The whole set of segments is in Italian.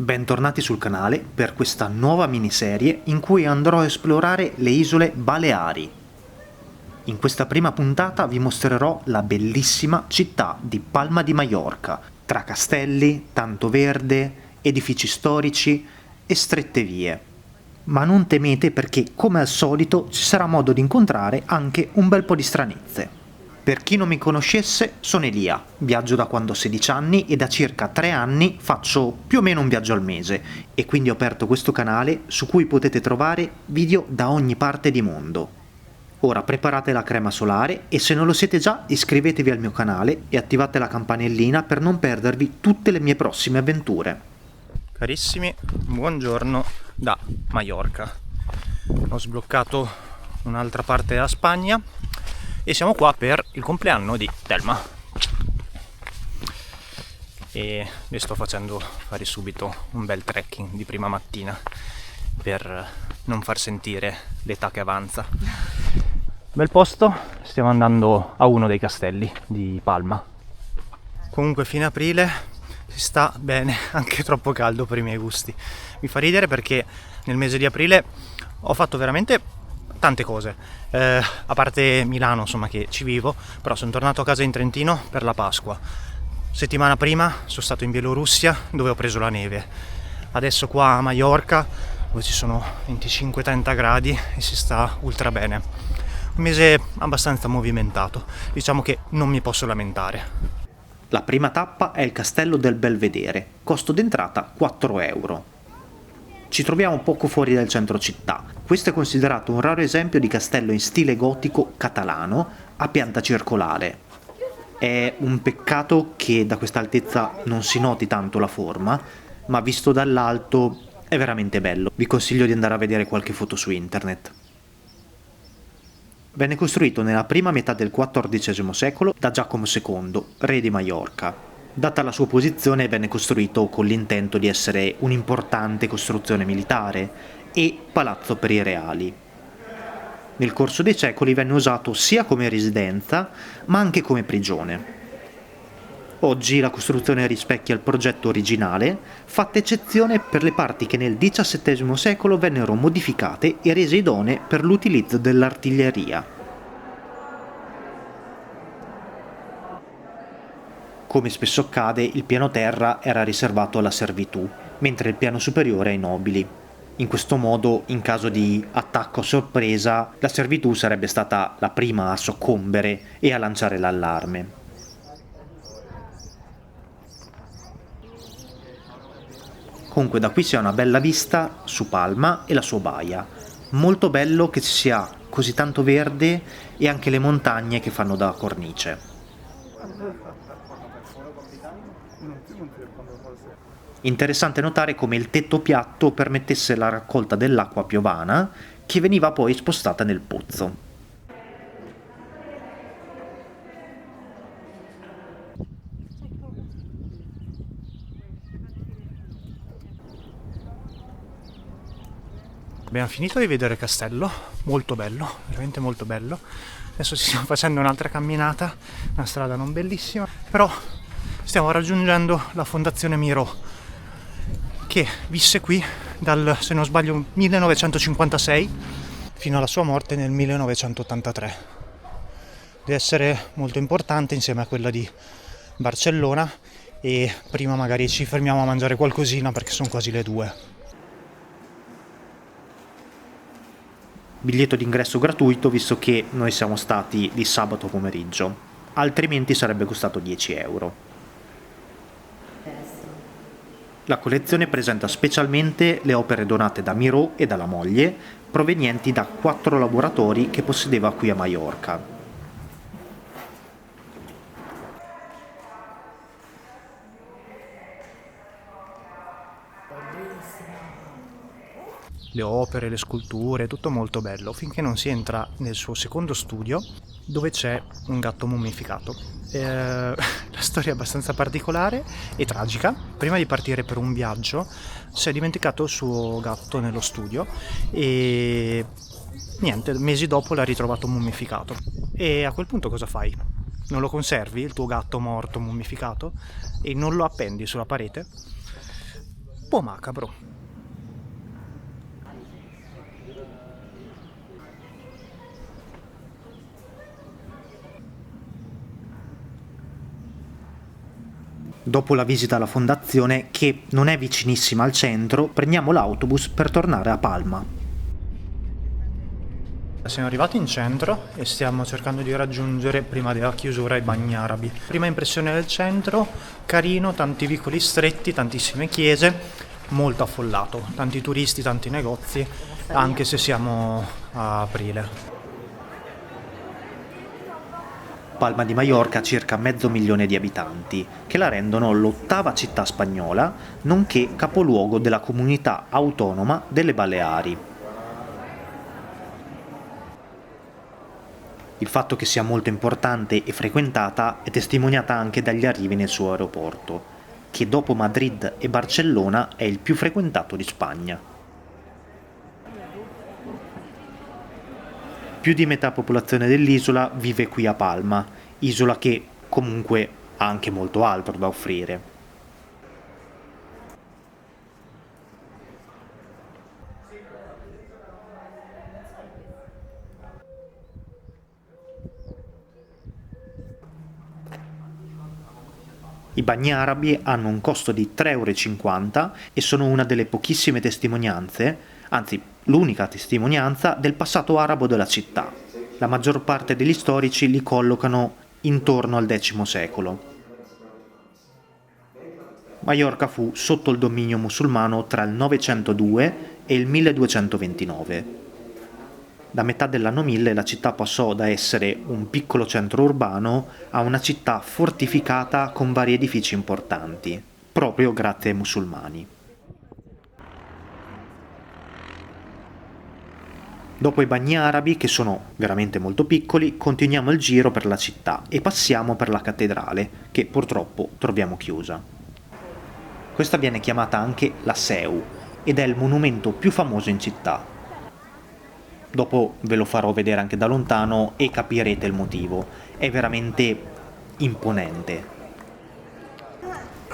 Bentornati sul canale per questa nuova miniserie in cui andrò a esplorare le isole Baleari. In questa prima puntata vi mostrerò la bellissima città di Palma di Maiorca, tra castelli, tanto verde, edifici storici e strette vie. Ma non temete perché, come al solito, ci sarà modo di incontrare anche un bel po' di stranezze. Per chi non mi conoscesse, sono Elia, viaggio da quando ho 16 anni e da circa 3 anni faccio più o meno un viaggio al mese e quindi ho aperto questo canale su cui potete trovare video da ogni parte di mondo. Ora preparate la crema solare e se non lo siete già iscrivetevi al mio canale e attivate la campanellina per non perdervi tutte le mie prossime avventure. Carissimi, buongiorno da Maiorca. Ho sbloccato un'altra parte della Spagna e siamo qua per il compleanno di Telma e le sto facendo fare subito un bel trekking di prima mattina per non far sentire l'età che avanza. Bel posto, stiamo andando a uno dei castelli di Palma. Comunque fine aprile si sta bene, anche troppo caldo per i miei gusti. Mi fa ridere perché nel mese di aprile ho fatto veramente tante cose, a parte Milano, insomma, che ci vivo, però sono tornato a casa in Trentino per la Pasqua. Settimana prima sono stato in Bielorussia dove ho preso la neve. Adesso qua a Maiorca dove ci sono 25-30 gradi e si sta ultra bene. Un mese abbastanza movimentato, diciamo che non mi posso lamentare. La prima tappa è il Castello del Belvedere, costo d'entrata 4 euro. Ci troviamo poco fuori dal centro città. Questo è considerato un raro esempio di castello in stile gotico catalano a pianta circolare. È un peccato che da questa altezza non si noti tanto la forma, ma visto dall'alto è veramente bello. Vi consiglio di andare a vedere qualche foto su internet. Venne costruito nella prima metà del XIV secolo da Giacomo II, re di Maiorca. Data la sua posizione venne costruito con l'intento di essere un'importante costruzione militare e palazzo per i reali. Nel corso dei secoli venne usato sia come residenza ma anche come prigione. Oggi la costruzione rispecchia il progetto originale, fatta eccezione per le parti che nel XVII secolo vennero modificate e rese idonee per l'utilizzo dell'artiglieria. Come spesso accade, il piano terra era riservato alla servitù, mentre il piano superiore ai nobili. In questo modo, in caso di attacco a sorpresa, la servitù sarebbe stata la prima a soccombere e a lanciare l'allarme. Comunque da qui si ha una bella vista su Palma e la sua baia. Molto bello che ci sia così tanto verde e anche le montagne che fanno da cornice. Interessante notare come il tetto piatto permettesse la raccolta dell'acqua piovana che veniva poi spostata nel pozzo. Abbiamo finito di vedere il castello, molto bello, veramente molto bello. Adesso ci stiamo facendo un'altra camminata, una strada non bellissima, però stiamo raggiungendo la Fondazione Miró, che visse qui dal, se non sbaglio, 1956 fino alla sua morte nel 1983. Deve essere molto importante insieme a quella di Barcellona e prima magari ci fermiamo a mangiare qualcosina perché sono quasi le 2. Biglietto d'ingresso gratuito visto che noi siamo stati di sabato pomeriggio, altrimenti sarebbe costato 10 euro. La collezione presenta specialmente le opere donate da Miró e dalla moglie, provenienti da 4 laboratori che possedeva qui a Maiorca. Le opere, le sculture, tutto molto bello, finché non si entra nel suo secondo studio dove c'è un gatto mummificato. La storia è abbastanza particolare e tragica. Prima di partire per un viaggio si è dimenticato il suo gatto nello studio e niente, mesi dopo l'ha ritrovato mummificato. E a quel punto cosa fai? Non lo conservi, il tuo gatto morto mummificato, e non lo appendi sulla parete? po' macabro. Dopo la visita alla fondazione, che non è vicinissima al centro, prendiamo l'autobus per tornare a Palma. Siamo arrivati in centro e stiamo cercando di raggiungere prima della chiusura i Bagni Arabi. Prima impressione del centro, carino, tanti vicoli stretti, tantissime chiese, molto affollato, tanti turisti, tanti negozi, anche se siamo a aprile. Palma di Maiorca ha circa 500.000 di abitanti, che la rendono l'8ª città spagnola, nonché capoluogo della comunità autonoma delle Baleari. Il fatto che sia molto importante e frequentata è testimoniata anche dagli arrivi nel suo aeroporto, che dopo Madrid e Barcellona è il più frequentato di Spagna. Più di metà popolazione dell'isola vive qui a Palma, isola che comunque ha anche molto altro da offrire. I bagni arabi hanno un costo di 3,50 € e sono una delle pochissime testimonianze, anzi l'unica testimonianza del passato arabo della città. La maggior parte degli storici li collocano intorno al X secolo. Maiorca fu sotto il dominio musulmano tra il 902 e il 1229. Da metà dell'anno 1000 la città passò da essere un piccolo centro urbano a una città fortificata con vari edifici importanti, proprio grazie ai musulmani. Dopo i bagni arabi, che sono veramente molto piccoli, continuiamo il giro per la città e passiamo per la cattedrale, che purtroppo troviamo chiusa. Questa viene chiamata anche la Seu ed è il monumento più famoso in città. Dopo ve lo farò vedere anche da lontano e capirete il motivo. È veramente imponente.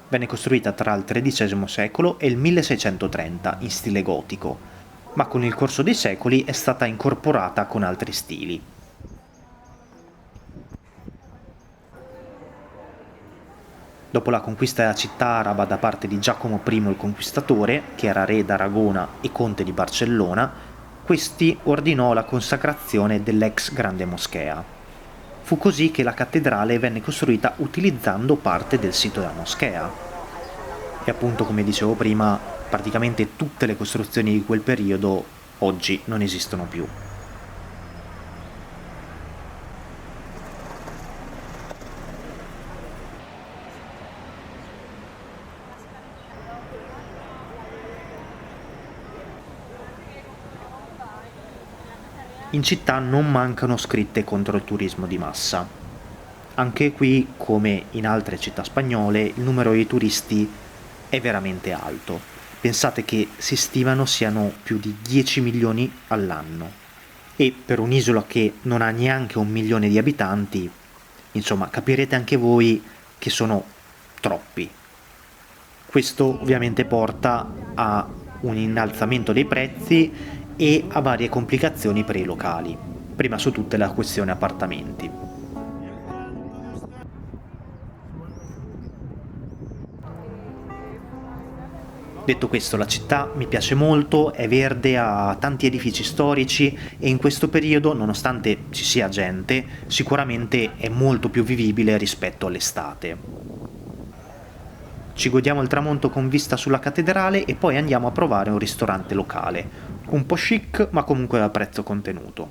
Venne costruita tra il XIII secolo e il 1630 in stile gotico, ma con il corso dei secoli è stata incorporata con altri stili. Dopo la conquista della città araba da parte di Giacomo I il Conquistatore, che era re d'Aragona e conte di Barcellona, questi ordinò la consacrazione dell'ex grande moschea. Fu così che la cattedrale venne costruita utilizzando parte del sito della moschea. E appunto, come dicevo prima, praticamente tutte le costruzioni di quel periodo oggi non esistono più. In città non mancano scritte contro il turismo di massa. Anche qui, come in altre città spagnole, il numero di turisti è veramente alto. Pensate che si stimano siano più di 10 milioni all'anno. E per un'isola che non ha neanche 1 milione di abitanti, insomma, capirete anche voi che sono troppi. Questo ovviamente porta a un innalzamento dei prezzi e a varie complicazioni per i locali, prima su tutte la questione appartamenti. Detto questo, la città mi piace molto, è verde, ha tanti edifici storici e in questo periodo, nonostante ci sia gente, sicuramente è molto più vivibile rispetto all'estate. Ci godiamo il tramonto con vista sulla cattedrale e poi andiamo a provare un ristorante locale, un po' chic ma comunque a prezzo contenuto.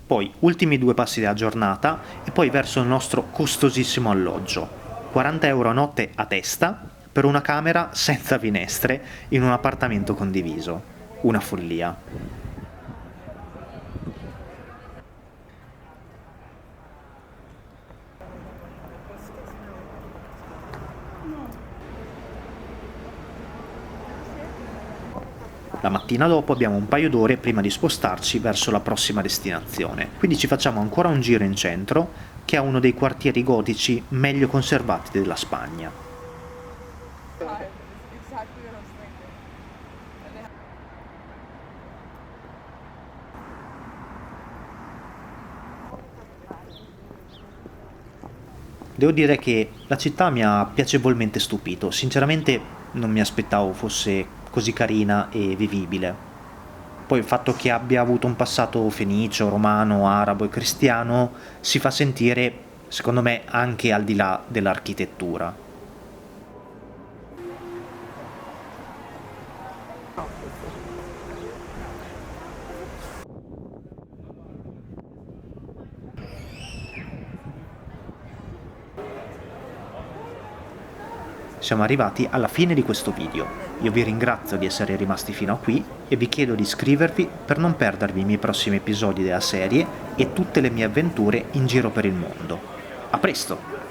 Poi ultimi 2 passi della giornata e poi verso il nostro costosissimo alloggio. 40 € a notte a testa per una camera senza finestre in un appartamento condiviso. Una follia. La mattina dopo abbiamo un paio d'ore prima di spostarci verso la prossima destinazione, quindi ci facciamo ancora un giro in centro, che è uno dei quartieri gotici meglio conservati della Spagna. Devo dire che la città mi ha piacevolmente stupito, sinceramente non mi aspettavo fosse così carina e vivibile. Poi il fatto che abbia avuto un passato fenicio, romano, arabo e cristiano si fa sentire, secondo me, anche al di là dell'architettura. Siamo arrivati alla fine di questo video. Io vi ringrazio di essere rimasti fino a qui e vi chiedo di iscrivervi per non perdervi i miei prossimi episodi della serie e tutte le mie avventure in giro per il mondo. A presto!